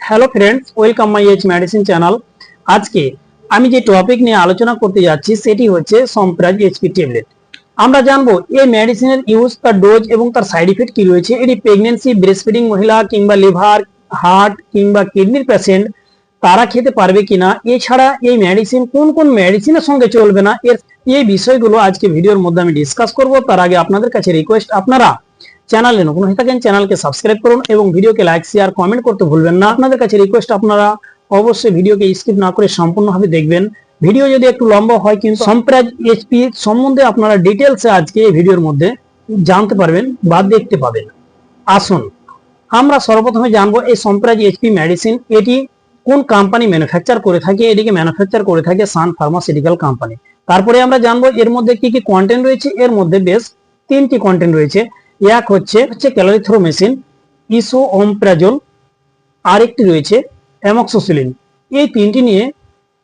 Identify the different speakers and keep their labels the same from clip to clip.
Speaker 1: Hello friends, welcome my edge medicine channel. আজকে আমি যে টপিক নিয়ে আলোচনা করতে যাচ্ছি সেটি হচ্ছে সম্প্রাজ এইচপি ট্যাবলেট। আমরা জানবো এই মেডিসিনের ইউজ, তার ডোজ এবং তার সাইড ইফেক্ট কি রয়েছে। এটি প্রেগন্যান্সি, ব্রেস্টফিডিং মহিলা কিংবা লিভার, হার্ট কিংবা কিডনির পেশেন্ট তারা খেতে পারবে কিনা, এছাড়া এই মেডিসিন কোন কোন মেডিসিনের সঙ্গে চলবে না, এই বিষয়গুলো আজকে ভিডিওর মধ্যে আমি ডিসকাস করব। তার আগে আপনাদের কাছে রিকোয়েস্ট, আপনারা চ্যানেলে নতুন হয়ে থাকেন চ্যানেলকে সাবস্ক্রাইব করুন এবং ভিডিওকে লাইক, শেয়ার, কমেন্ট করতে ভুলবেন না। আপনাদের কাছে রিকোয়েস্ট, আপনারা অবশ্যই ভিডিওকে স্কিপ না করে সম্পূর্ণভাবে দেখবেন। ভিডিও যদি একটু লম্বা হয় কিন্তু সম্প্রাজ এইচপি সম্বন্ধে আপনারা ডিটেলসে আজকে এই ভিডিওর মধ্যে জানতে পারবেন বা দেখতে পাবেন। আসুন আমরা সর্বপ্রথমে জানবো এই সম্প্রাজ এইচপি মেডিসিন এটি কোন কোম্পানি ম্যানুফ্যাকচার করে থাকে। এটিকে ম্যানুফ্যাকচার করে থাকে সান ফার্মাসিউটিক্যাল কোম্পানি। তারপরে আমরা জানবো এর মধ্যে কি কি কন্টেন্ট রয়েছে। এর মধ্যে বেশ তিনটি কন্টেন্ট রয়েছে। এক হচ্ছে ক্যালোরিথ্রোমেসিন, ইসোঅমপ্রাজোল, আরেকটি রয়েছে অ্যামক্সিসিলিন। এই তিনটি নিয়ে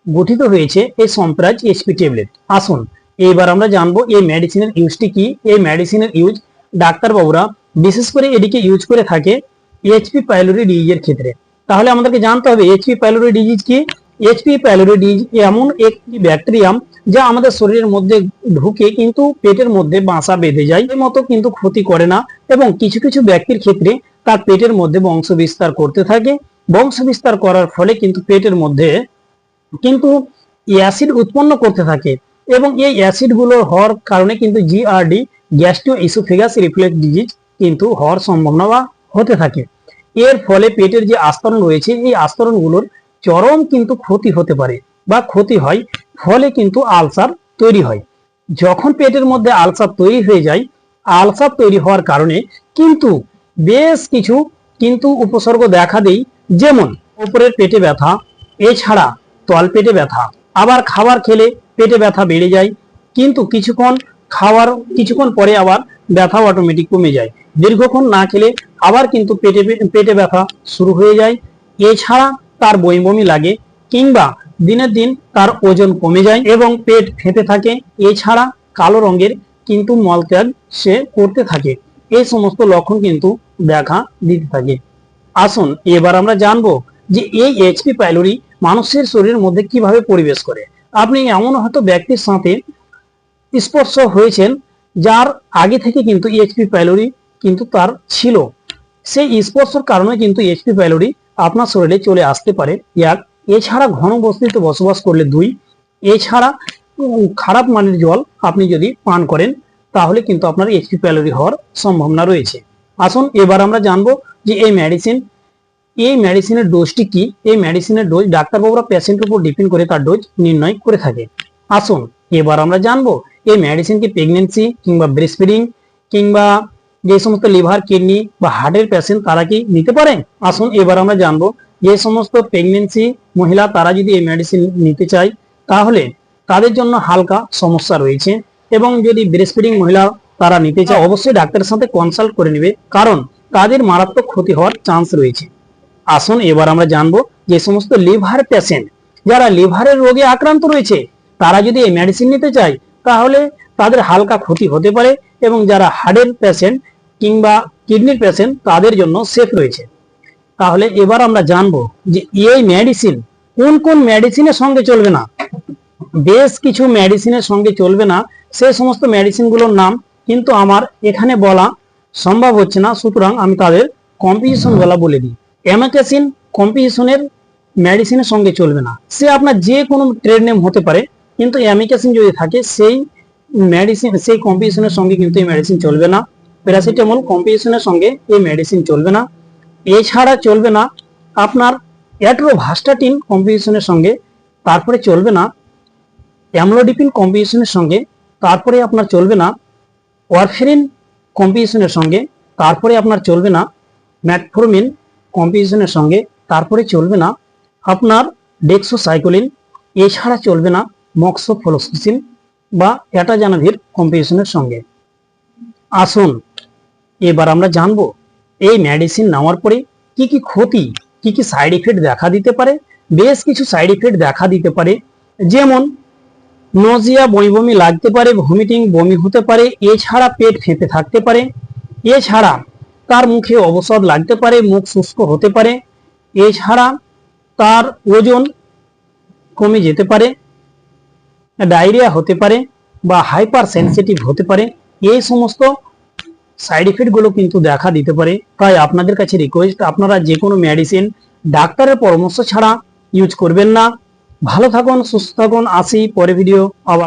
Speaker 1: গঠিত হয়েছে এই সম্প্রাজ এইচপি ট্যাবলেট। আসুন এবার আমরা জানবো এই মেডিসিনের ইউজটি কি। এই মেডিসিনের ইউজ ডাক্তারবাবুরা বিশেষ করে এটিকে ইউজ করে থাকে এইচপি পাইলোরি ডিজিজের ক্ষেত্রে। তাহলে আমাদেরকে জানতে হবে এইচপি পাইলোরি ডিজিজ কি। এইচপি পাইলোরি ডিজিজ এমন একটি ব্যাকটেরিয়াম যা আমাদের শরীরের মধ্যে ঢুকে কিন্তু পেটের মধ্যে বাসা বেঁধে যায়, এর মতো কিন্তু ক্ষতি করে না এবং কিছু কিছু ব্যক্তির ক্ষেত্রে তার পেটের মধ্যে বংশ বিস্তার করতে থাকে। বংশ বিস্তার করার ফলে কিন্তু পেটের মধ্যে কিন্তু অ্যাসিড উৎপন্ন করতে থাকে এবং এই অ্যাসিড গুলো হওয়ার কারণে কিন্তু GRD, gastro oesophagus reflex disease কিন্তু হওয়ার সম্ভাবনা হতে থাকে। এর ফলে পেটের যে আস্তরণ রয়েছে এই আস্তরণগুলোর চরম কিন্তু ক্ষতি হতে পারে বা ক্ষতি হয়, ফলে কিন্তু আলসার তৈরি হয়। যখন পেটের মধ্যে আলসার তৈরি হয়ে যায়, আলসার তৈরি হওয়ার কারণে কিন্তু বেশ কিছু কিন্তু উপসর্গ দেখা দেয়, যেমন উপরের পেটে ব্যথা, এছাড়া তল পেটে ব্যথা, আবার খাবার খেলে পেটে ব্যথা বেড়ে যায় কিন্তু কিছুক্ষণ পরে আবার ব্যথা অটোমেটিক কমে যায়। দীর্ঘক্ষণ না খেলে আবার কিন্তু পেটে ব্যথা শুরু হয়ে যায়। এছাড়া তার বমি বমি লাগে কিংবা দিনের দিন তার ওজন কমে যায় এবং পেট ফেঁপে থাকে। এছাড়া কালো রঙের কিন্তু মলত্যাগ সে করতে থাকে। এই সমস্ত লক্ষণ কিন্তু দেখা দিতে থাকে। আসুন এবার আমরা জানবো যে এই এইচপি পাইলোরি মানুষের শরীরের মধ্যে কিভাবে পরিবেশ করে। আপনি এমন হয়তো ব্যক্তির সাথে স্পর্শ হয়েছেন যার আগে থেকে কিন্তু এইচপি পাইলোরি কিন্তু তার ছিল। সেই স্পর্শের কারণে কিন্তু এইচপি পাইলোরি আপনার শরীরে চলে আসতে পারে। এক, এছাড়া ঘন বস্তিতে বসবাস করলে। দুই, এছাড়া খারাপ মানের জল আপনি যদি পান করেন তাহলে কিন্তু আপনার এইচপি পাইলোরি হওয়ার সম্ভাবনা রয়েছে। আসুন এবার আমরা জানবো যে এই মেডিসিনের ডোজটি কি। এই মেডিসিনের ডোজ ডাক্তারবাবুরা পেশেন্টের উপর ডিপেন্ড করে তার ডোজ নির্ণয় করে থাকে। আসুন এবার আমরা জানবো এই মেডিসিনটি প্রেগনেন্সি কিংবা ব্রেস্টফিডিং কিংবা যে সমস্ত লিভার, কিডনি বা হার্টের পেশেন্ট তারা কি নিতে পারে। আসুন এবার আমরা জানবো যে সমস্ত প্রেগনেন্সি মহিলা তারা যদি এই মেডিসিন নিতে চায় তাহলে তাদের জন্য হালকা সমস্যা রয়েছে, এবং যদি ব্রেস্টফিডিং মহিলা তারা নিতে চায় অবশ্যই ডাক্তারের সাথে কনসাল্ট করে নেবে, কারণ তাদের মারাত্মক ক্ষতি হওয়ার চান্স রয়েছে। আসুন এবার আমরা জানবো যে সমস্ত লিভার পেশেন্ট যারা লিভারের রোগে আক্রান্ত রয়েছে তারা যদি এই মেডিসিন নিতে চায় তাহলে তাদের হালকা ক্ষতি হতে পারে, এবং যারা হার্টের পেশেন্ট কিংবা কিডনির পেশেন্ট তাদের জন্য সেফ রয়েছে। তাহলে এবার আমরা জানবো যে এই মেডিসিন কোন কোন মেডিসিনের সঙ্গে চলবে না। বেশ কিছু মেডিসিনের সঙ্গে চলবে না, সেই সমস্ত মেডিসিনগুলোর নাম কিন্তু আমার এখানে বলা সম্ভব হচ্ছে না, সুতরাং আমি তাদের কম্পোজিশন বলে দিই। অ্যামাক্যাসিন কম্পোজিশনের মেডিসিনের সঙ্গে চলবে না। সে আপনার যে কোনো ট্রেড নেম হতে পারে, কিন্তু অ্যামিক্যাসিন যদি থাকে সেই মেডিসিন, সেই কম্পোজিশনের সঙ্গে কিন্তু এই মেডিসিন চলবে না। প্যারাসিটামল কম্পোজিশনের সঙ্গে এই মেডিসিন চলবে না। এছাড়া চলবে না আপনার অ্যাট্রোভাস্টাটিন কম্পোজিশনের সঙ্গে, তারপরে চলবে না অ্যামলোডিপিন কম্পোজিশনের সঙ্গে, তারপরে আপনার চলবে না ওয়ারফেরিন কম্পোজিশনের সঙ্গে, তারপরে আপনার চলবে না ম্যাটফর্মিন কম্পোজিশনের সঙ্গে, তারপরে চলবে না আপনার ডেক্সোসাইক্লিন, এছাড়া চলবে না মক্সোফ্লোক্সিসিন বা অ্যাটাজানাভির কম্পোজিশনের সঙ্গে। আসুন এবার আমরা জানবো এই মেডিসিন নেওয়ার পরে কি কি ক্ষতি, কি কি সাইড ইফেক্ট দেখা দিতে পারে। বেশ কিছু সাইড ইফেক্ট দেখা দিতে পারে, যেমন নজিয়া, বমি বমি লাগতে পারে, ভমিটিং, বমি হতে পারে, এছাড়া পেট ফেঁপে থাকতে পারে, এছাড়া তার মুখে অবসাদ লাগতে পারে, মুখ শুষ্ক হতে পারে, এছাড়া তার ওজন কমে যেতে পারে, ডায়রিয়া হতে পারে বা হাইপার সেনসিটিভ হতে পারে। এই সমস্ত সাইড ইফেক্ট গুলো কিন্তু দেখা দিতে পারে। তাই আপনাদের কাছে রিকোয়েস্ট, আপনারা যে কোনো মেডিসিন ডাক্তারের পরামর্শ ছাড়া ইউজ করবেন না। ভালো থাকুন, সুস্থ থাকুন, আসি পরে ভিডিও আবার।